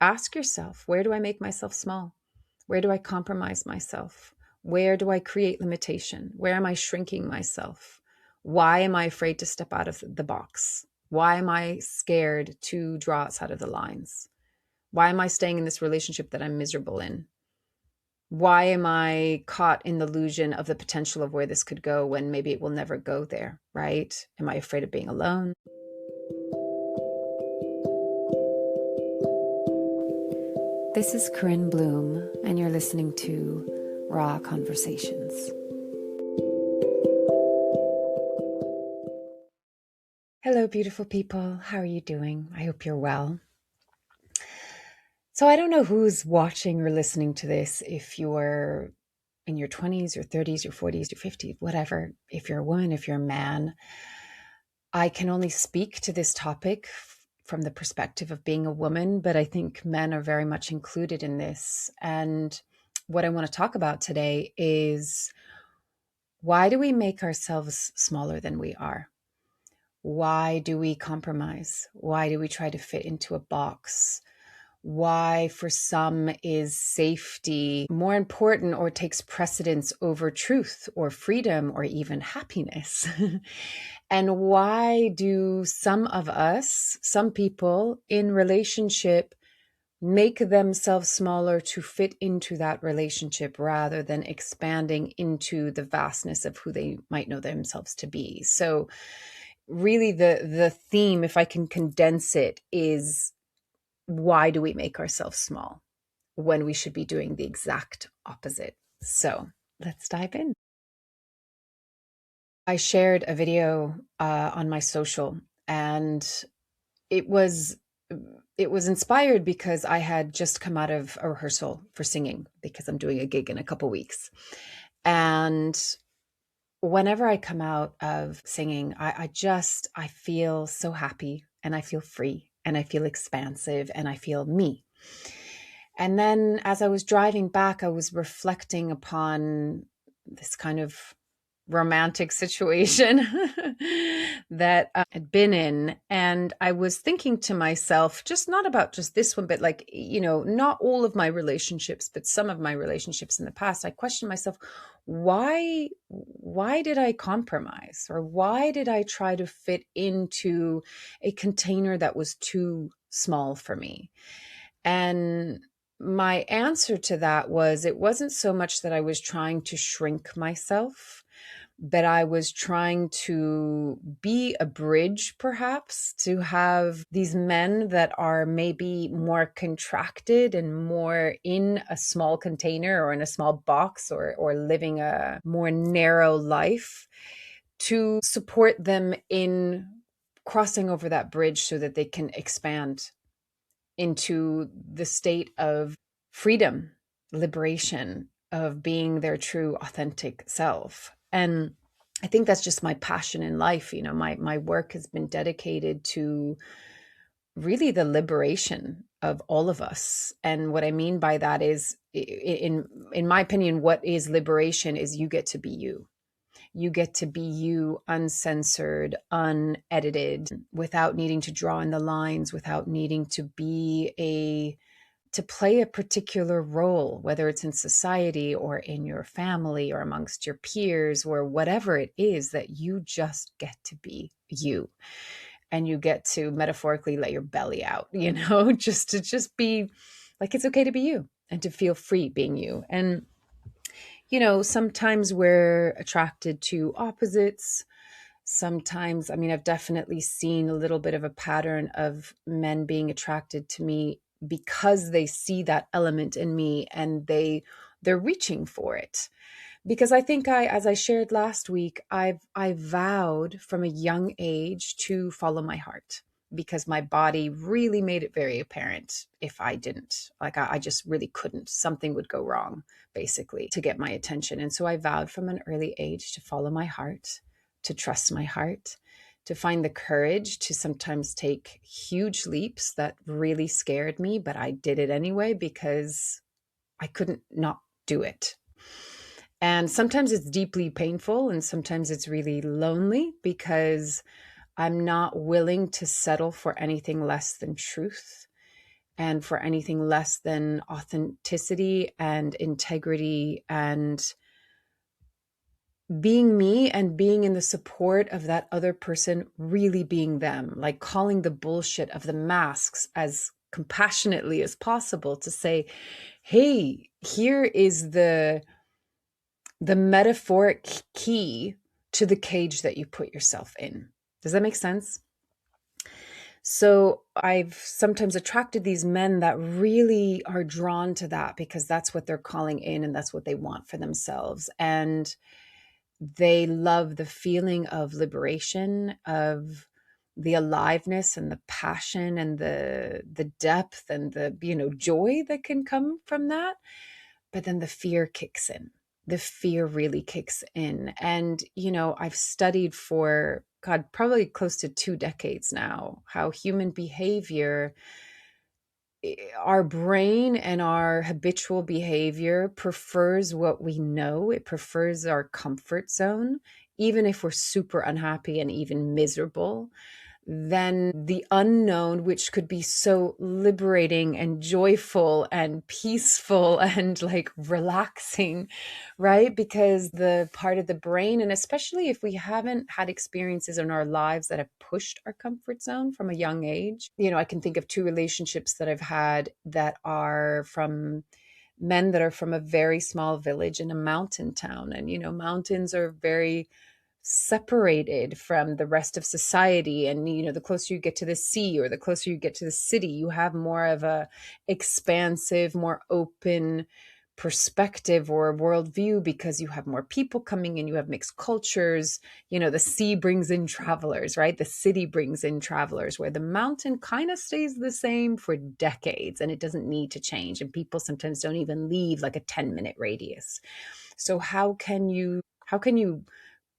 ask yourself, where do I make myself small? Where do I compromise myself? Where do I create limitation? Where am I shrinking myself? Why am I afraid to step out of the box? Why am I scared to draw outside of the lines? Why am I staying in this relationship that I'm miserable in? Why am I caught in the illusion of the potential of where this could go when maybe it will never go there, right? Am I afraid of being alone? This is Corinne Bloom, and you're listening to Raw Conversations. Hello, beautiful people. How are you doing? I hope you're well. So I don't know who's watching or listening to this, if you're in your 20s, your 30s, your 40s, your 50s, whatever, if you're a woman, if you're a man. I can only speak to this topic from the perspective of being a woman, but I think men are very much included in this. And what I want to talk about today is, why do we make ourselves smaller than we are? Why do we compromise? Why do we try to fit into a box? Why, for some, is safety more important or takes precedence over truth or freedom or even happiness? And why do some of us, some people in relationship, make themselves smaller to fit into that relationship rather than expanding into the vastness of who they might know themselves to be? So really the theme, if I can condense it, is, why do we make ourselves small when we should be doing the exact opposite? So let's dive in. I shared a video on my social, and it was inspired because I had just come out of a rehearsal for singing, because I'm doing a gig in a couple weeks. And whenever I come out of singing, I feel so happy, and I feel free, and I feel expansive, and I feel me. And then as I was driving back, I was reflecting upon this kind of romantic situation that I had been in. And I was thinking to myself, just not about just this one, but like, not all of my relationships, but some of my relationships in the past, I questioned myself, why did I compromise? Or why did I try to fit into a container that was too small for me? And my answer to that was, it wasn't so much that I was trying to shrink myself, but I was trying to be a bridge, perhaps, to have these men that are maybe more contracted and more in a small container or in a small box, or living a more narrow life, to support them in crossing over that bridge so that they can expand into the state of freedom, liberation, of being their true, authentic self. And I think that's just my passion in life. My work has been dedicated to really the liberation of all of us. And what I mean by that is, in my opinion, what is liberation is, you get to be you. You get to be you, uncensored, unedited, without needing to draw in the lines, without needing to play a particular role, whether it's in society or in your family or amongst your peers or whatever it is, that you just get to be you. And you get to metaphorically let your belly out, just be like, it's okay to be you and to feel free being you. And sometimes we're attracted to opposites. Sometimes, I've definitely seen a little bit of a pattern of men being attracted to me because they see that element in me, and they're reaching for it. Because I think as I shared last week, I vowed from a young age to follow my heart, because my body really made it very apparent if I didn't. Like, I just really couldn't. Something would go wrong, basically, to get my attention. And so I vowed from an early age to follow my heart, to trust my heart, to find the courage to sometimes take huge leaps that really scared me, but I did it anyway because I couldn't not do it. And sometimes it's deeply painful, and sometimes it's really lonely, because I'm not willing to settle for anything less than truth. and for anything less than authenticity and integrity and being me and being in the support of that other person really being them, like calling the bullshit of the masks as compassionately as possible to say, hey, here is the metaphoric key to the cage that you put yourself in. Does that make sense? So I've sometimes attracted these men that really are drawn to that because that's what they're calling in and that's what they want for themselves. And they love the feeling of liberation, of the aliveness and the passion and the depth and the, joy that can come from that. But then the fear kicks in. The fear really kicks in. And, I've studied for, God, probably close to 2 decades now, how human behavior, our brain and our habitual behavior prefers what we know. It prefers our comfort zone, even if we're super unhappy and even miserable, than the unknown, which could be so liberating and joyful and peaceful and like relaxing, right? Because the part of the brain, and especially if we haven't had experiences in our lives that have pushed our comfort zone from a young age, I can think of two relationships that I've had that are from men that are from a very small village in a mountain town. And, mountains are very separated from the rest of society, and the closer you get to the sea or the closer you get to the city, you have more of a expansive, more open perspective or worldview because you have more people coming in, you have mixed cultures. The sea brings in travelers, right? The city brings in travelers, where the mountain kind of stays the same for decades and it doesn't need to change, and people sometimes don't even leave like a 10-minute radius. So how can you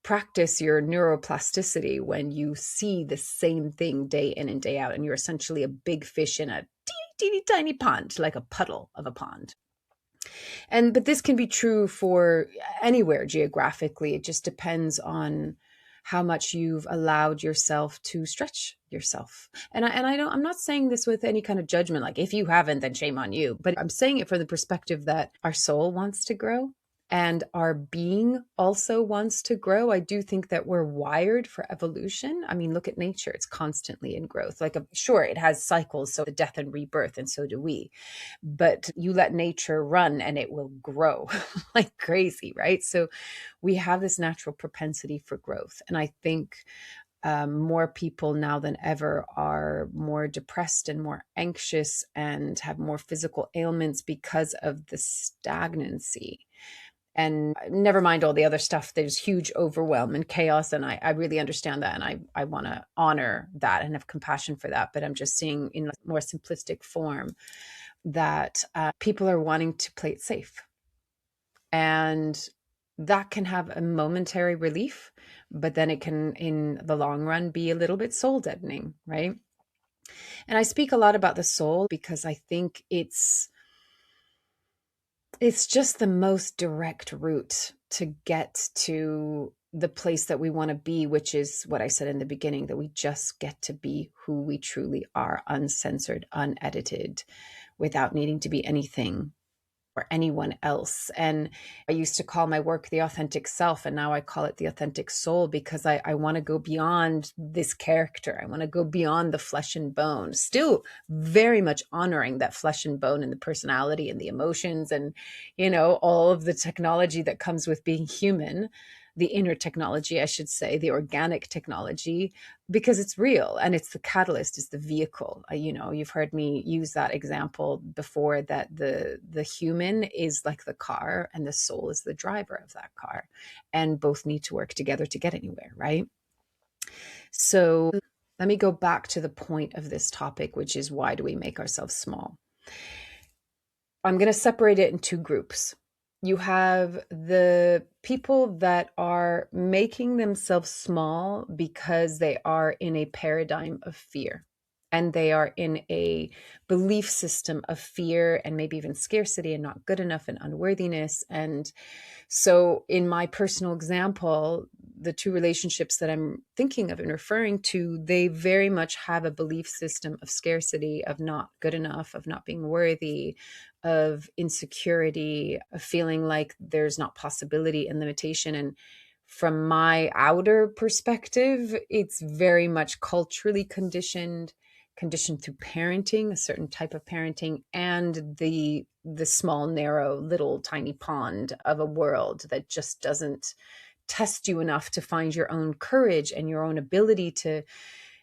practice your neuroplasticity when you see the same thing day in and day out, and you're essentially a big fish in a teeny, teeny, tiny pond, like a puddle of a pond? But this can be true for anywhere geographically. It just depends on how much you've allowed yourself to stretch yourself. And I don't, I'm not saying this with any kind of judgment, like if you haven't, then shame on you. But I'm saying it from the perspective that our soul wants to grow and our being also wants to grow. I do think that we're wired for evolution. I mean, look at nature, it's constantly in growth. Sure, it has cycles, so the death and rebirth, and so do we. But you let nature run and it will grow like crazy, right? So we have this natural propensity for growth. And I think more people now than ever are more depressed and more anxious and have more physical ailments because of the stagnancy. And never mind all the other stuff, there's huge overwhelm and chaos. And I really understand that. And I want to honor that and have compassion for that. But I'm just seeing in a more simplistic form that people are wanting to play it safe. And that can have a momentary relief, but then it can, in the long run, be a little bit soul deadening, right? And I speak a lot about the soul because I think it's just the most direct route to get to the place that we want to be, which is what I said in the beginning, that we just get to be who we truly are, uncensored, unedited, without needing to be anything or anyone else. And I used to call my work the authentic self, and now I call it the authentic soul, because I want to go beyond this character. I want to go beyond the flesh and bone, still very much honoring that flesh and bone and the personality and the emotions and, all of the technology that comes with being human, the inner technology, I should say, the organic technology, because it's real and it's the catalyst, it's the vehicle. You've heard me use that example before, that the human is like the car and the soul is the driver of that car, and both need to work together to get anywhere, right? So let me go back to the point of this topic, which is, why do we make ourselves small? I'm going to separate it in two groups. You have the people that are making themselves small because they are in a paradigm of fear. and they are in a belief system of fear and maybe even scarcity and not good enough and unworthiness. And so, in my personal example, the two relationships that I'm thinking of and referring to, they very much have a belief system of scarcity, of not good enough, of not being worthy, of insecurity, of feeling like there's not possibility and limitation. And from my outer perspective, it's very much culturally conditioned through parenting, a certain type of parenting, and the small, narrow, little tiny pond of a world that just doesn't test you enough to find your own courage and your own ability to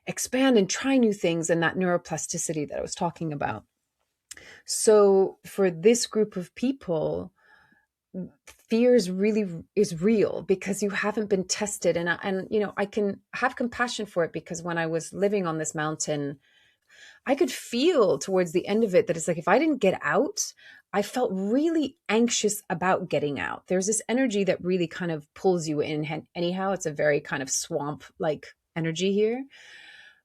expand and try new things, and that neuroplasticity that I was talking about. So for this group of people, fear is real because you haven't been tested. And I can have compassion for it, because when I was living on this mountain, I could feel towards the end of it that it's like, if I didn't get out, I felt really anxious about getting out. There's this energy that really kind of pulls you in. Anyhow, it's a very kind of swamp like energy here.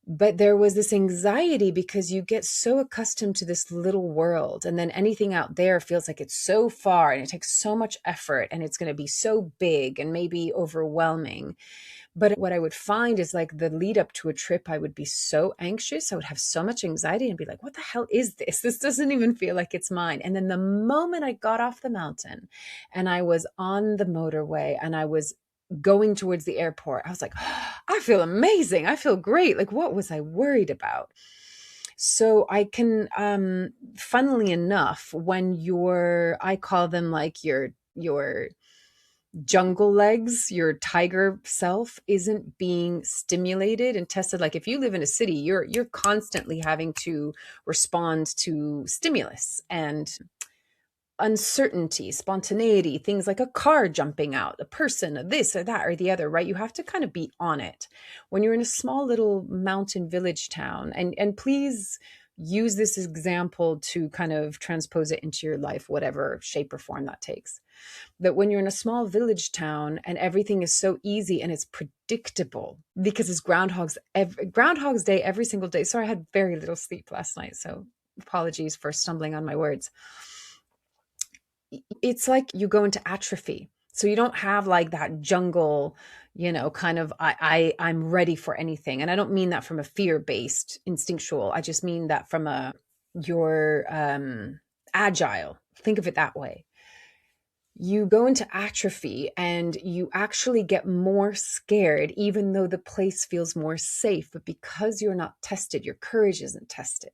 But there was this anxiety because you get so accustomed to this little world, and then anything out there feels like it's so far and it takes so much effort and it's going to be so big and maybe overwhelming. But what I would find is, like, the lead up to a trip, I would be so anxious. I would have so much anxiety and be like, what the hell is this? This doesn't even feel like it's mine. And then the moment I got off the mountain and I was on the motorway and I was going towards the airport, I was like, oh, I feel amazing. I feel great. Like, what was I worried about? So I can, funnily enough, when I call them like your jungle legs, your tiger self isn't being stimulated and tested. Like, if you live in a city, you're constantly having to respond to stimulus and uncertainty, spontaneity, things like a car jumping out, a person, this or that or the other, right? You have to kind of be on it. When you're in a small little mountain village town, and please use this example to kind of transpose it into your life, whatever shape or form that takes. That when you're in a small village town and everything is so easy and it's predictable because it's Groundhog's Day every single day. Sorry, I had very little sleep last night, so apologies for stumbling on my words. It's like you go into atrophy. So you don't have like that jungle, kind of, I'm ready for anything. And I don't mean that from a fear-based instinctual. I just mean that from you're agile. Think of it that way. You go into atrophy and you actually get more scared, even though the place feels more safe. But because you're not tested, your courage isn't tested,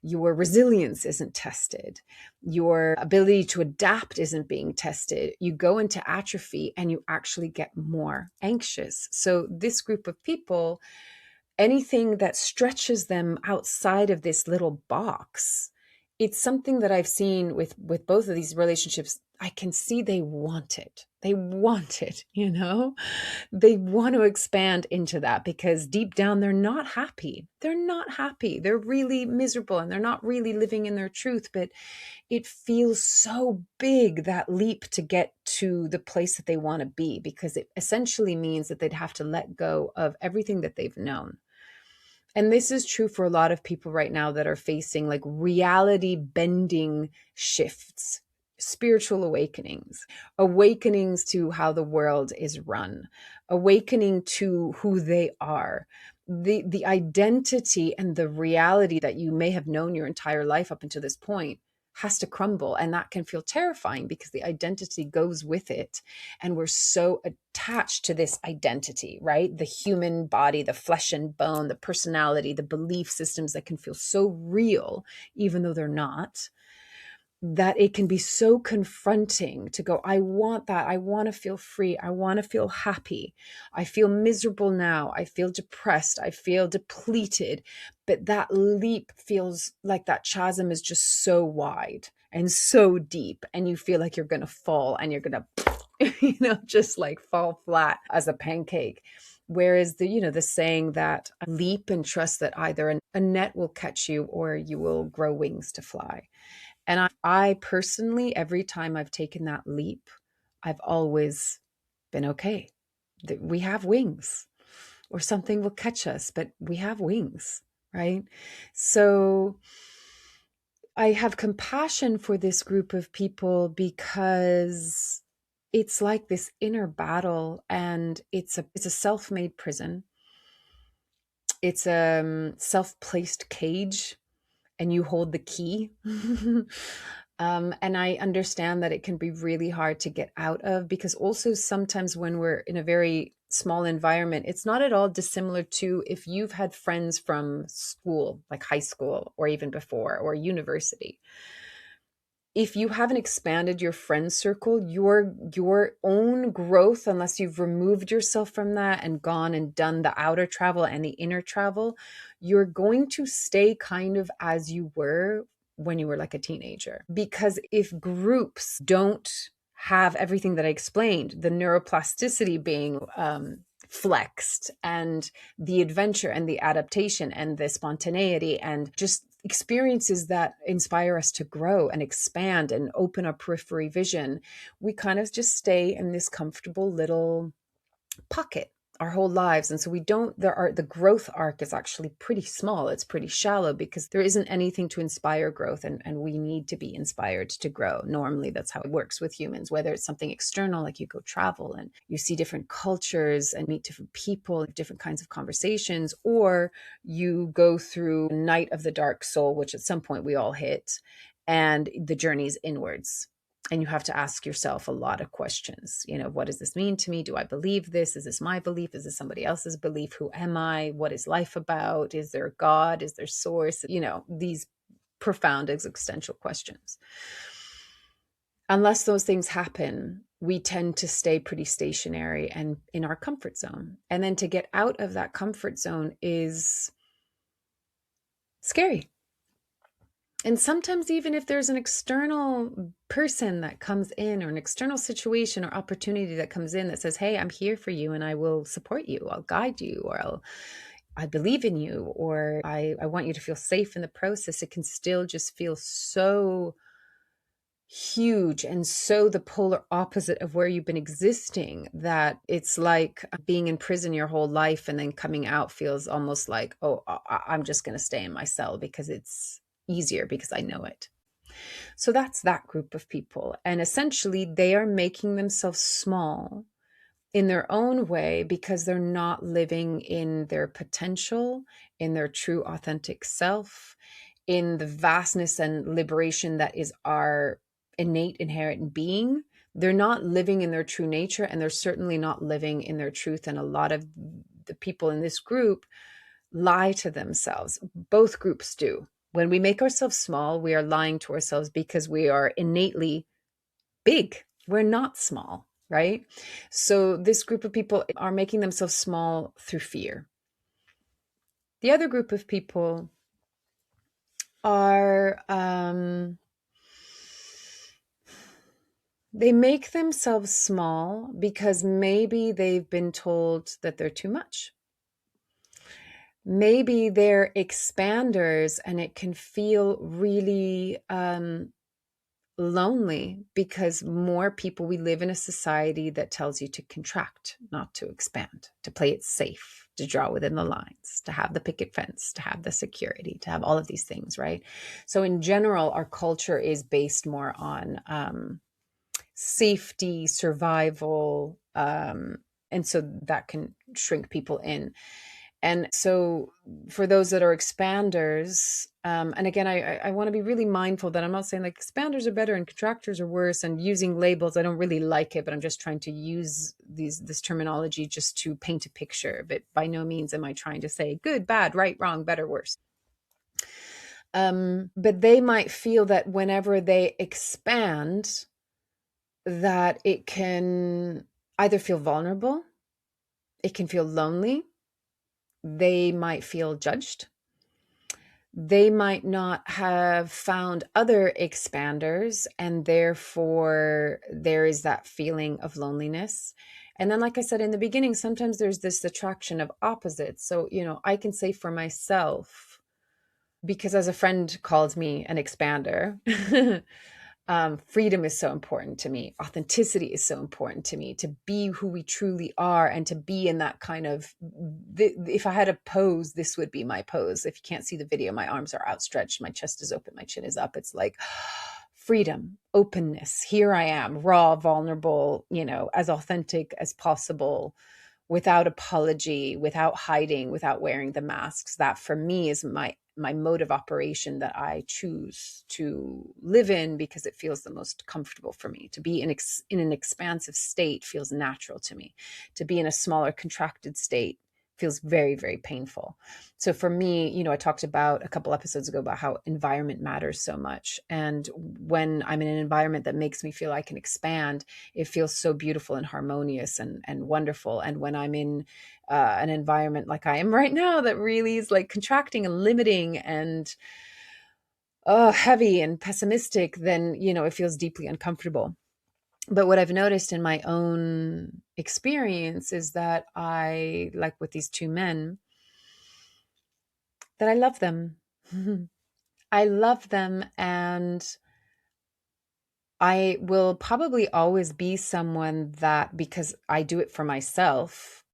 your resilience isn't tested, your ability to adapt isn't being tested. You go into atrophy and you actually get more anxious. So this group of people, anything that stretches them outside of this little box, it's something that I've seen with both of these relationships. I can see they want it. They want it, They want to expand into that because deep down they're not happy. They're not happy. They're really miserable and they're not really living in their truth, but it feels so big, that leap to get to the place that they want to be, because it essentially means that they'd have to let go of everything that they've known. And this is true for a lot of people right now that are facing like reality bending shifts, spiritual awakenings to how the world is run, awakening to who they are. The identity and the reality that you may have known your entire life up until this point has to crumble. And that can feel terrifying because the identity goes with it. And we're so attached to this identity, right? The human body, the flesh and bone, the personality, the belief systems that can feel so real, even though they're not, that it can be so confronting to go, I want that. I want to feel free. I want to feel happy. I feel miserable now. I feel depressed. I feel depleted. But that leap feels like that chasm is just so wide and so deep. And you feel like you're going to fall and you're going to, just like fall flat as a pancake. Whereas the saying that leap and trust that either a net will catch you or you will grow wings to fly. And I personally, every time I've taken that leap, I've always been okay. We have wings, or something will catch us, but we have wings, right? So I have compassion for this group of people because it's like this inner battle, and it's a self-made prison. It's a self-placed cage, and you hold the key. And I understand that it can be really hard to get out of, because also sometimes when we're in a very small environment, it's not at all dissimilar to if you've had friends from school, like high school or even before, or university. If you haven't expanded your friend circle, your own growth, unless you've removed yourself from that and gone and done the outer travel and the inner travel, you're going to stay kind of as you were when you were like a teenager. Because if groups don't have everything that I explained, the neuroplasticity being flexed, and the adventure and the adaptation and the spontaneity and just experiences that inspire us to grow and expand and open our periphery vision, we kind of just stay in this comfortable little pocket our whole lives. And so we don't, the growth arc is actually pretty small. It's pretty shallow because there isn't anything to inspire growth. And we need to be inspired to grow. Normally, that's how it works with humans, whether it's something external, like you go travel and you see different cultures and meet different people, different kinds of conversations, or you go through night of the dark soul, which at some point we all hit, and the journey is inwards. And you have to ask yourself a lot of questions. What does this mean to me? Do I believe this? Is this my belief? Is this somebody else's belief? Who am I? What is life about? Is there a God? Is there source? These profound existential questions. Unless those things happen, we tend to stay pretty stationary and in our comfort zone. And then to get out of that comfort zone is scary. And sometimes, even if there's an external person that comes in, or an external situation or opportunity that comes in that says, hey, I'm here for you and I will support you, I'll guide you, or I believe in you, or I want you to feel safe in the process, it can still just feel so huge and so the polar opposite of where you've been existing, that it's like being in prison your whole life and then coming out feels almost like, oh, I'm just going to stay in my cell because it's easier, because I know it. So that's that group of people. And essentially, they are making themselves small in their own way because they're not living in their potential, in their true authentic self, in the vastness and liberation that is our innate inherent being. They're not living in their true nature, and they're certainly not living in their truth. And a lot of the people in this group lie to themselves. Both groups do. When we make ourselves small, we are lying to ourselves because we are innately big. We're not small, right? So this group of people are making themselves small through fear. The other group of people are, they make themselves small because maybe they've been told that they're too much. Maybe they're expanders and it can feel really lonely because more people, we live in a society that tells you to contract, not to expand, to play it safe, to draw within the lines, to have the picket fence, to have the security, to have all of these things, right? So in general, our culture is based more on safety, survival, and so that can shrink people in. And so for those that are expanders, and again, I want to be really mindful that I'm not saying like expanders are better and contractors are worse, and using labels. I don't really like it, but I'm just trying to use this terminology just to paint a picture. But by no means am I trying to say good, bad, right, wrong, better, worse. But they might feel that whenever they expand, that it can either feel vulnerable, it can feel lonely, they might feel judged. They might not have found other expanders, and therefore there is that feeling of loneliness. And then, like I said in the beginning, sometimes there's this attraction of opposites. So, I can say for myself, because as a friend called me an expander, Freedom is so important to me. Authenticity is so important to me, to be who we truly are and to be in that kind of, if I had a pose, this would be my pose. If you can't see the video, my arms are outstretched, my chest is open, my chin is up. It's like freedom, openness. Here I am, raw, vulnerable, as authentic as possible, without apology, without hiding, without wearing the masks. That for me is my mode of operation that I choose to live in, because it feels the most comfortable for me. To be in an expansive state feels natural to me. To be in a smaller, contracted state feels very, very painful. So for me, I talked about a couple episodes ago about how environment matters so much. And when I'm in an environment that makes me feel I can expand, it feels so beautiful and harmonious and wonderful. And when I'm in an environment like I am right now that really is like contracting and limiting and heavy and pessimistic, then it feels deeply uncomfortable. But what I've noticed in my own experience is that I, like with these two men, that I love them. I love them, and I will probably always be someone that, because I do it for myself,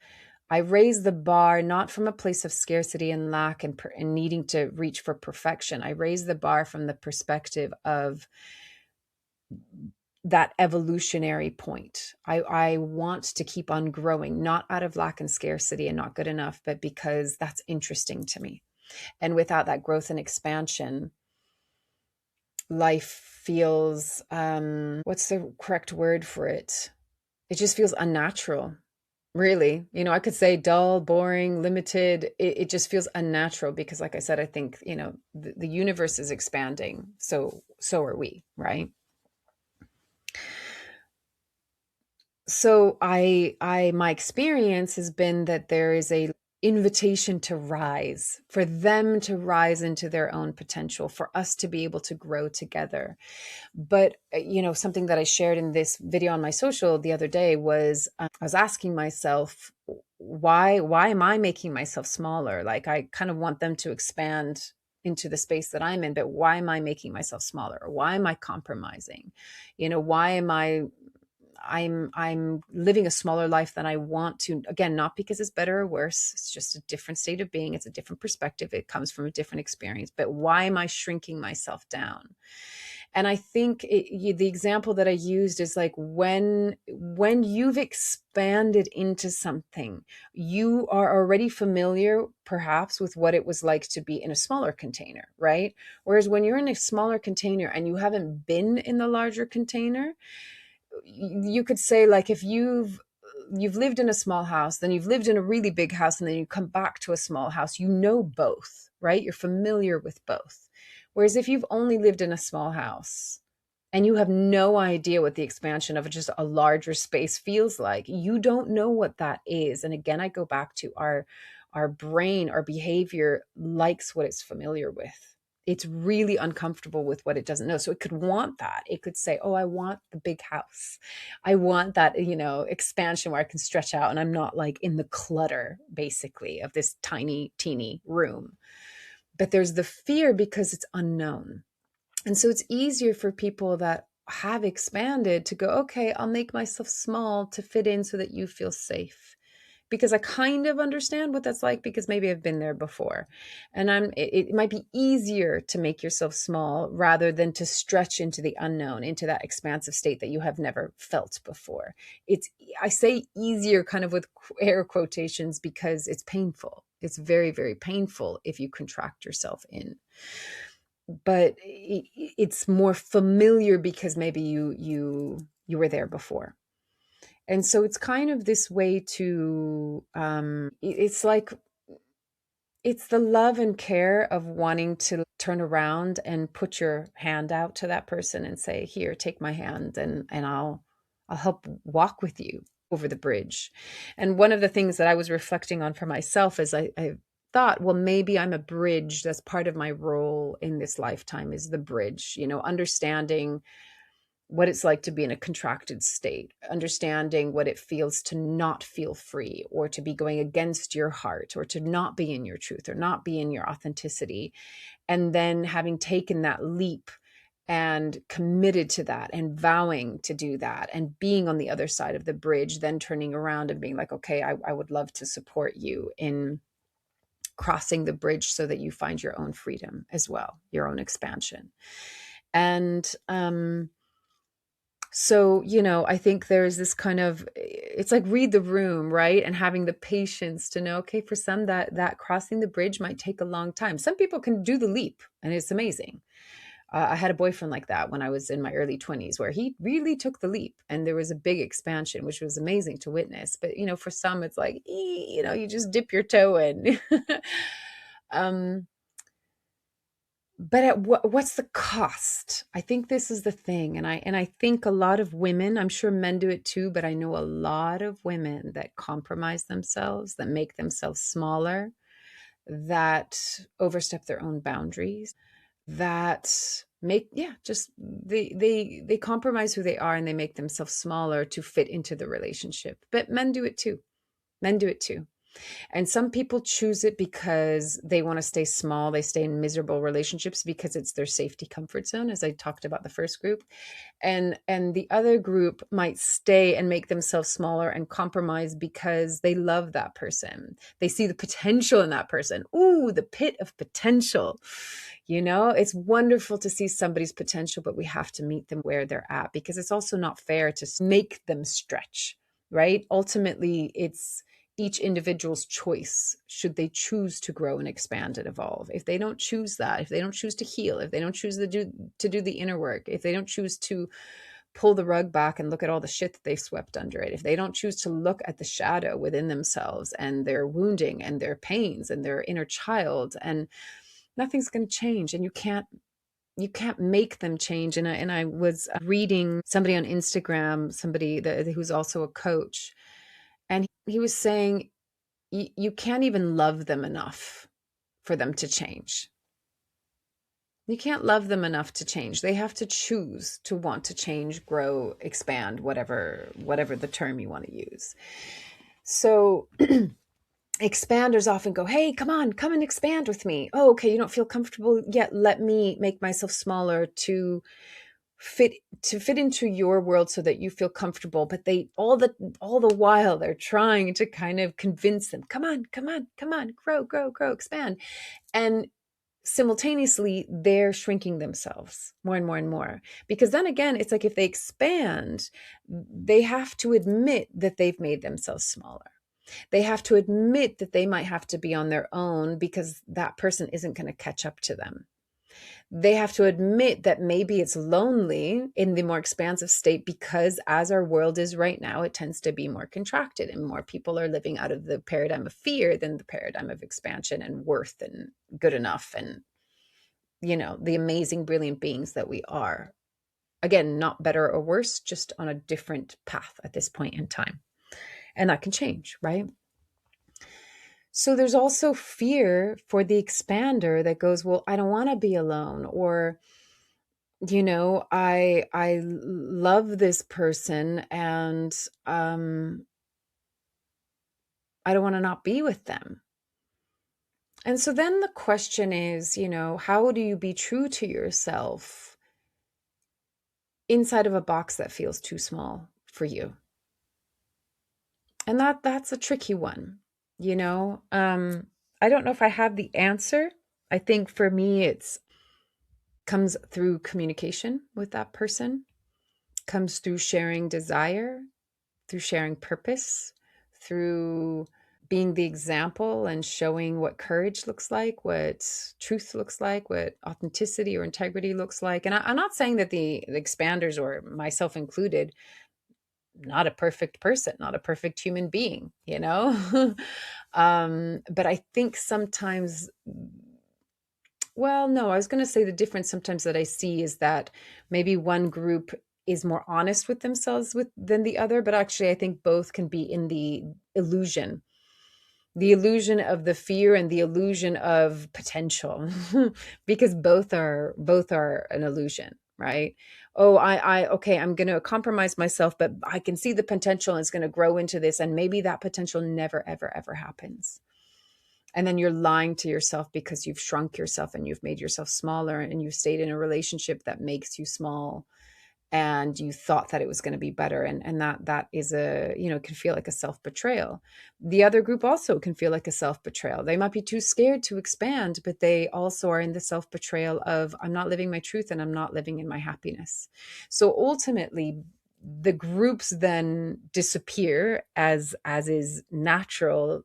I raise the bar not from a place of scarcity and lack and needing to reach for perfection. I raise the bar from the perspective of that evolutionary point. I want to keep on growing, not out of lack and scarcity and not good enough, but because that's interesting to me. And without that growth and expansion, life feels, what's the correct word for it? It just feels unnatural. Really, I could say dull, boring, limited. It just feels unnatural because, like I said, I think, the universe is expanding. So are we, right? So my experience has been that there is a invitation to rise, for them to rise into their own potential, for us to be able to grow together. But, something that I shared in this video on my social the other day was, I was asking myself, why am I making myself smaller? Like, I kind of want them to expand into the space that I'm in, but why am I making myself smaller? Or why am I compromising? Why am I'm living a smaller life than I want to? Again, not because it's better or worse. It's just a different state of being. It's a different perspective. It comes from a different experience. But why am I shrinking myself down? And I think the example that I used is like, when you've expanded into something, you are already familiar perhaps with what it was like to be in a smaller container, right? Whereas when you're in a smaller container and you haven't been in the larger container, you could say, like, if you've lived in a small house, then you've lived in a really big house, and then you come back to a small house, both, right? You're familiar with both. Whereas if you've only lived in a small house and you have no idea what the expansion of just a larger space feels like, you don't know what that is. And again, I go back to our brain, our behavior likes what it's familiar with. It's really uncomfortable with what it doesn't know. So it could want that. It could say, oh, I want the big house. I want that, expansion where I can stretch out and I'm not like in the clutter, basically, of this tiny, teeny room. But there's the fear because it's unknown. And so it's easier for people that have expanded to go, okay, I'll make myself small to fit in so that you feel safe. Because I kind of understand what that's like, because maybe I've been there before. And it might be easier to make yourself small rather than to stretch into the unknown, into that expansive state that you have never felt before. I say easier kind of with air quotations because it's painful. It's very, very painful if you contract yourself in. But it's more familiar because maybe you were there before. And so it's kind of this way to, it's like, it's the love and care of wanting to turn around and put your hand out to that person and say, here, take my hand, and I'll help walk with you over the bridge. And one of the things that I was reflecting on for myself is I thought, well, maybe I'm a bridge. That's part of my role in this lifetime, is the bridge, understanding what it's like to be in a contracted state, understanding what it feels to not feel free, or to be going against your heart, or to not be in your truth, or not be in your authenticity. And then having taken that leap and committed to that and vowing to do that and being on the other side of the bridge, then turning around and being like, okay, I would love to support you in crossing the bridge so that you find your own freedom as well, your own expansion. And so, I think there's this kind of, it's like read the room, right? And having the patience to know, okay, for some that crossing the bridge might take a long time. Some people can do the leap and it's amazing. I had a boyfriend like that when I was in my early 20s, where he really took the leap and there was a big expansion, which was amazing to witness. But, for some, it's like, you just dip your toe in. um, but at what's the cost? I think this is the thing. And I think a lot of women, I'm sure men do it too, but I know a lot of women that compromise themselves, that make themselves smaller, that overstep their own boundaries, that make, just they compromise who they are and they make themselves smaller to fit into the relationship. But men do it too. Men do it too. And some people choose it because they want to stay small. They stay in miserable relationships because it's their safety comfort zone, as I talked about the first group. And the other group might stay and make themselves smaller and compromise because they love that person. They see the potential in that person. Ooh, the pit of potential. It's wonderful to see somebody's potential, but we have to meet them where they're at, because it's also not fair to make them stretch, right? Ultimately, it's each individual's choice, should they choose to grow and expand and evolve. If they don't choose that, if they don't choose to heal, if they don't choose to do the inner work, if they don't choose to pull the rug back and look at all the shit that they've swept under it, if they don't choose to look at the shadow within themselves and their wounding and their pains and their inner child, and nothing's going to change. And you can't make them change. And I was reading somebody on Instagram, somebody who's also a coach, and he was saying, you can't even love them enough for them to change. You can't love them enough to change. They have to choose to want to change, grow, expand, whatever the term you want to use. So expanders often go, hey, come on, come and expand with me. Oh, okay, you don't feel comfortable yet. Let me make myself smaller to fit into your world so that you feel comfortable. But they all the while they're trying to kind of convince them, come on, grow, expand. And simultaneously they're shrinking themselves more and more and more, because then again, it's like if they expand, they have to admit that they've made themselves smaller. They have to admit that they might have to be on their own because that person isn't going to catch up to them. They have to admit that maybe it's lonely in the more expansive state, because as our world is right now, it tends to be more contracted and more people are living out of the paradigm of fear than the paradigm of expansion and worth and good enough and, the amazing, brilliant beings that we are. Again, not better or worse, just on a different path at this point in time. And that can change, right? So there's also fear for the expander that goes, well, I don't want to be alone, or I love this person and I don't want to not be with them. And so then the question is, how do you be true to yourself inside of a box that feels too small for you? And that's a tricky one. I don't know if I have the answer. I think for me it's comes through communication with that person, comes through sharing desire, through sharing purpose, through being the example and showing what courage looks like, what truth looks like, what authenticity or integrity looks like. And I'm not saying that the expanders, or myself included, not a perfect person, not a perfect human being, but I think sometimes, well, no, I was going to say the difference sometimes that I see is that maybe one group is more honest with themselves than the other, but actually I think both can be in the illusion of the fear and the illusion of potential, because both are an illusion, right? Oh, okay, I'm going to compromise myself, but I can see the potential and it's going to grow into this, and maybe that potential never ever ever happens. And then you're lying to yourself because you've shrunk yourself and you've made yourself smaller, and you've stayed in a relationship that makes you small, and you thought that it was going to be better. And that is a, can feel like a self-betrayal. The other group also can feel like a self-betrayal. They might be too scared to expand, but they also are in the self-betrayal of, I'm not living my truth and I'm not living in my happiness. So ultimately, the groups then disappear, as is natural,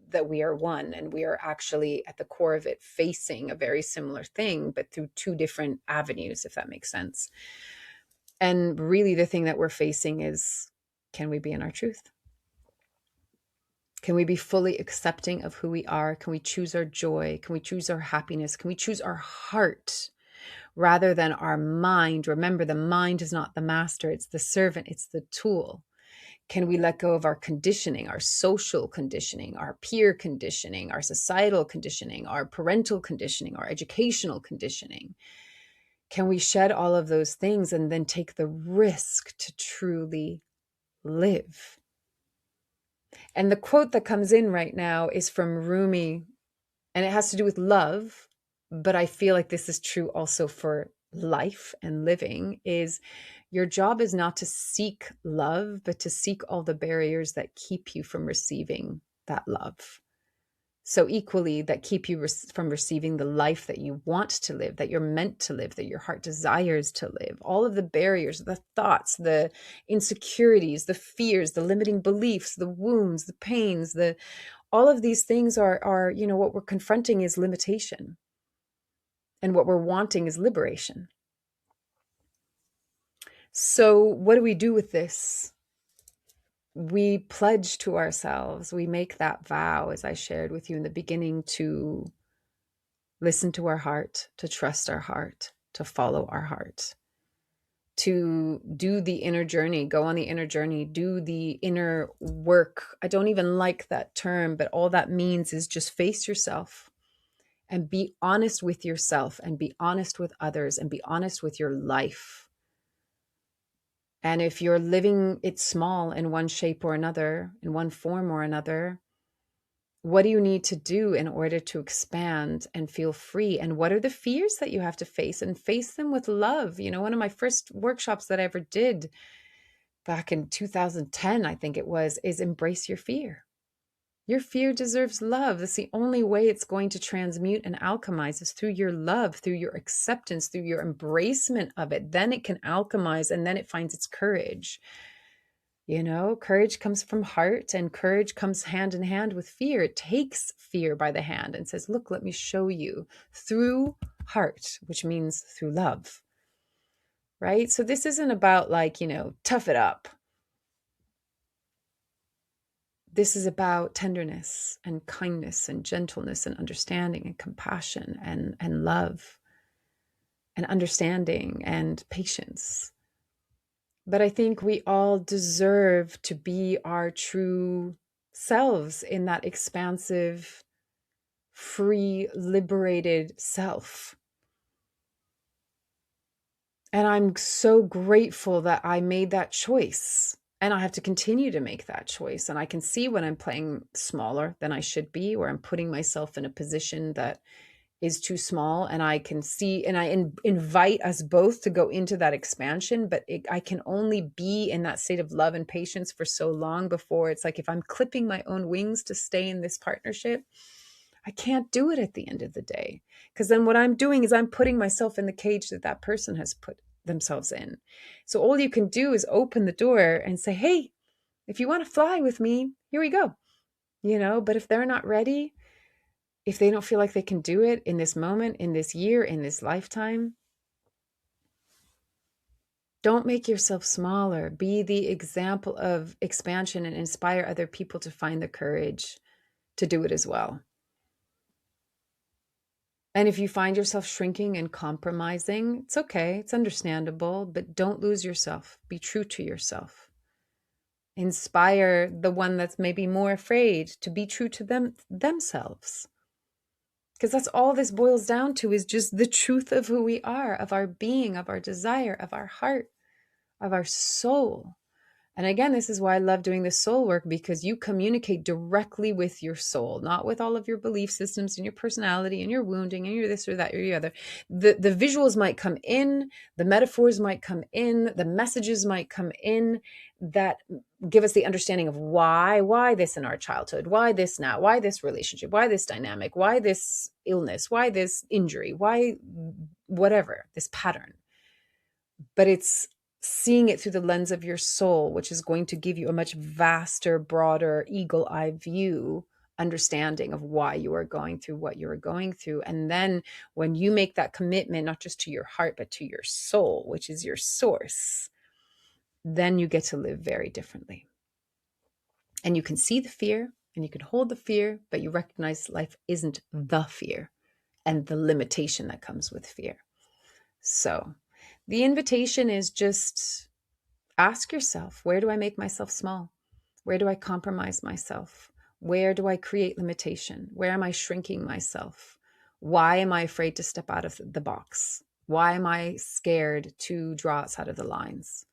that we are one, and we are actually at the core of it facing a very similar thing, but through two different avenues, if that makes sense. And really the thing that we're facing is, can we be in our truth? Can we be fully accepting of who we are? Can we choose our joy? Can we choose our happiness? Can we choose our heart rather than our mind? Remember, the mind is not the master, it's the servant, it's the tool. Can we let go of our conditioning, our social conditioning, our peer conditioning, our societal conditioning, our parental conditioning, our educational conditioning? Can we shed all of those things and then take the risk to truly live? And the quote that comes in right now is from Rumi, and it has to do with love, but I feel like this is true also for life and living, is your job is not to seek love, but to seek all the barriers that keep you from receiving that love. So equally, that keep you from receiving the life that you want to live, that you're meant to live, that your heart desires to live. All of the barriers, the thoughts, the insecurities, the fears, the limiting beliefs, the wounds, the pains, all of these things are, what we're confronting is limitation. And what we're wanting is liberation. So what do we do with this? We pledge to ourselves, we make that vow, as I shared with you in the beginning, to listen to our heart, to trust our heart, to follow our heart, to do the inner journey, go on the inner journey, do the inner work. I don't even like that term, but all that means is just face yourself and be honest with yourself and be honest with others and be honest with your life. And if you're living it small in one shape or another, in one form or another, what do you need to do in order to expand and feel free? And what are the fears that you have to face, and face them with love? One of my first workshops that I ever did back in 2010, I think it was, is embrace your fear. Your fear deserves love. That's the only way it's going to transmute and alchemize, is through your love, through your acceptance, through your embracement of it. Then it can alchemize, and then it finds its courage. Courage comes from heart, and courage comes hand in hand with fear. It takes fear by the hand and says, look, let me show you through heart, which means through love, right? So this isn't about tough it up. This is about tenderness and kindness and gentleness and understanding and compassion and love and understanding and patience. But I think we all deserve to be our true selves in that expansive, free, liberated self. And I'm so grateful that I made that choice. And I have to continue to make that choice. And I can see when I'm playing smaller than I should be, or I'm putting myself in a position that is too small, and I can see, and I invite us both to go into that expansion, but I can only be in that state of love and patience for so long before it's like, if I'm clipping my own wings to stay in this partnership, I can't do it at the end of the day, because then what I'm doing is I'm putting myself in the cage that person has put themselves in. So all you can do is open the door and say, hey, if you want to fly with me, here we go. But if they're not ready, if they don't feel like they can do it in this moment, in this year, in this lifetime, don't make yourself smaller. Be the example of expansion and inspire other people to find the courage to do it as well. And if you find yourself shrinking and compromising, it's okay. It's understandable, but don't lose yourself. Be true to yourself. Inspire the one that's maybe more afraid to be true to themselves. Because that's all this boils down to, is just the truth of who we are, of our being, of our desire, of our heart, of our soul. And again, this is why I love doing this soul work, because you communicate directly with your soul, not with all of your belief systems and your personality and your wounding and your this or that or the other. The visuals might come in, the metaphors might come in, the messages might come in that give us the understanding of why this in our childhood, why this now, why this relationship, why this dynamic, why this illness, why this injury, why whatever, this pattern. But it's seeing it through the lens of your soul, which is going to give you a much vaster, broader, eagle-eye view understanding of why you are going through what you are going through. And then when you make that commitment, not just to your heart, but to your soul, which is your source, then you get to live very differently. And you can see the fear and you can hold the fear, but you recognize life isn't the fear and the limitation that comes with fear. So the invitation is just ask yourself, where do I make myself small? Where do I compromise myself? Where do I create limitation? Where am I shrinking myself? Why am I afraid to step out of the box? Why am I scared to draw outside of the lines?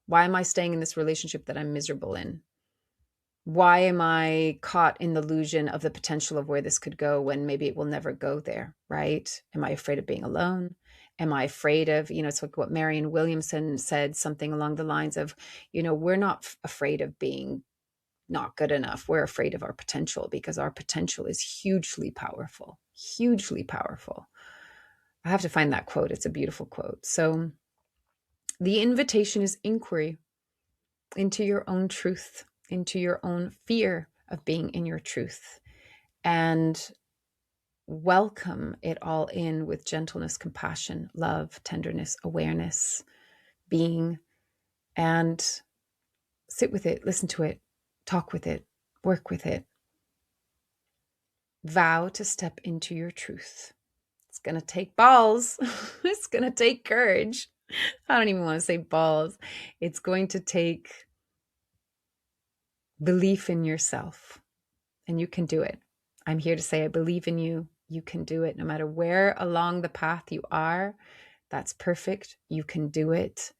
Why am I staying in this relationship that I'm miserable in? Why am I caught in the illusion of the potential of where this could go when maybe it will never go there, right? Am I afraid of being alone? Am I afraid of, it's like what Marianne Williamson said, something along the lines of, we're not afraid of being not good enough. We're afraid of our potential, because our potential is hugely powerful, hugely powerful. I have to find that quote. It's a beautiful quote. So the invitation is inquiry into your own truth, into your own fear of being in your truth, and welcome it all in with gentleness, compassion, love, tenderness, awareness, being, and sit with it, listen to it, talk with it, work with it. Vow to step into your truth. It's going to take balls. It's going to take courage. I don't even want to say balls. It's going to take belief in yourself, and you can do it. I'm here to say I believe in you. You can do it no matter where along the path you are. That's perfect. You can do it.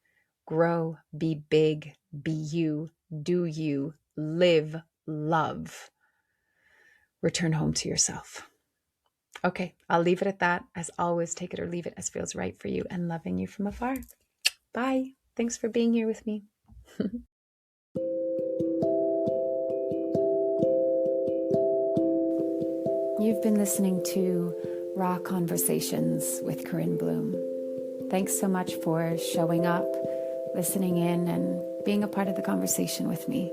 Grow, be big, be you, do you, live, love. Return home to yourself. Okay, I'll leave it at that. As always, take it or leave it as feels right for you, and loving you from afar. Bye. Thanks for being here with me. You've been listening to Raw Conversations with Corinne Bloom. Thanks so much for showing up, listening in, and being a part of the conversation with me.